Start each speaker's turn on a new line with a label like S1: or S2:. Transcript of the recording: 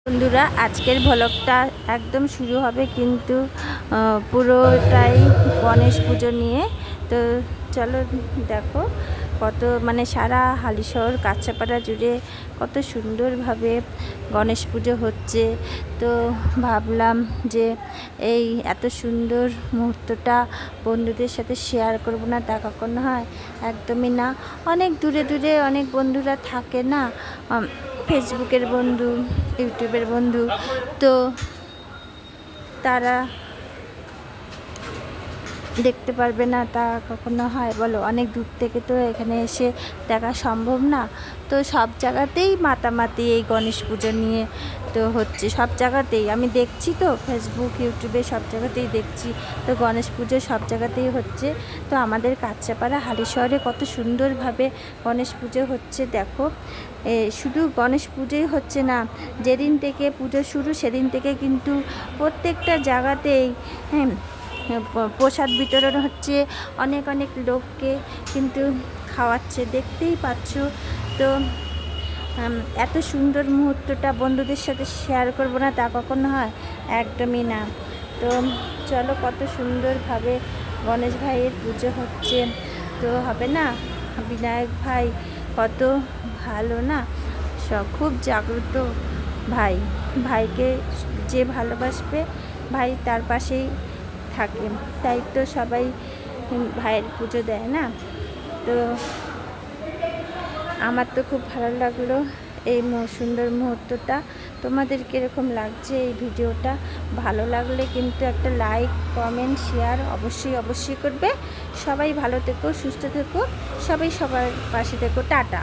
S1: বন্ধুরা, আজকের ভ্লগটা একদম শুরু হবে কিন্তু পুরোটাই গণেশ পুজো নিয়ে। তো চলো দেখো কত সারা হালিশহর কাঁচাপাড়া জুড়ে কত সুন্দরভাবে গণেশ পুজো হচ্ছে। তো ভাবলাম যে এই এত সুন্দর মুহূর্তটা বন্ধুদের সাথে শেয়ার করব না, তা কখনো হয়? একদমই না। অনেক দূরে দূরে অনেক বন্ধুরা থাকে না, ফেসবুকের বন্ধু, ইউটিউবের বন্ধু, তো তারা দেখতে পারবে না, তা কখনো হয় বলো? অনেক দূর থেকে তো এখানে এসে দেখা সম্ভব না। তো সব জায়গাতেই মাতামাতি এই গণেশ পুজো নিয়ে তো হচ্ছে, সব জায়গাতেই আমি দেখছি, তো ফেসবুক ইউটিউবে সব জায়গাতেই দেখছি। তো গণেশ পুজো সব জায়গাতেই হচ্ছে। তো আমাদের কাঁচাপাড়া হালিশহরে কত সুন্দরভাবে গণেশ পুজো হচ্ছে দেখো। শুধু গণেশ পুজোই হচ্ছে না, যেদিন থেকে পুজো শুরু সেদিন থেকে কিন্তু প্রত্যেকটা জায়গাতেই প্রসাদ বিতরণ হচ্ছে, অনেক অনেক লোককে কিন্তু খাওয়াচ্ছে, দেখতেই পাচ্ছ। তো এত সুন্দর মুহূর্তটা বন্ধুদের সাথে শেয়ার করব না, তা কখনো হয়? একদমই না। তো চলো, কত সুন্দরভাবে গণেশ ভাইয়ের পুজো হচ্ছে, তো হবে না? বিনায়ক ভাই কত ভালো না, খুব জাগ্রত ভাই। ভাইকে যে ভালোবাসবে, ভাই তার পাশেই থাকে, তাই তো সবাই ভাইয়ের পুজো দেয় না। তো আমার তো খুব ভালো লাগলো এই সুন্দর মুহূর্তটা। তোমাদের কীরকম লাগছে এই ভিডিওটা? ভালো লাগলে কিন্তু একটা লাইক, কমেন্ট, শেয়ার অবশ্যই করবে। সবাই ভালো থেকো, সুস্থ থেকো, সবাই সবার পাশে থেকো। টাটা।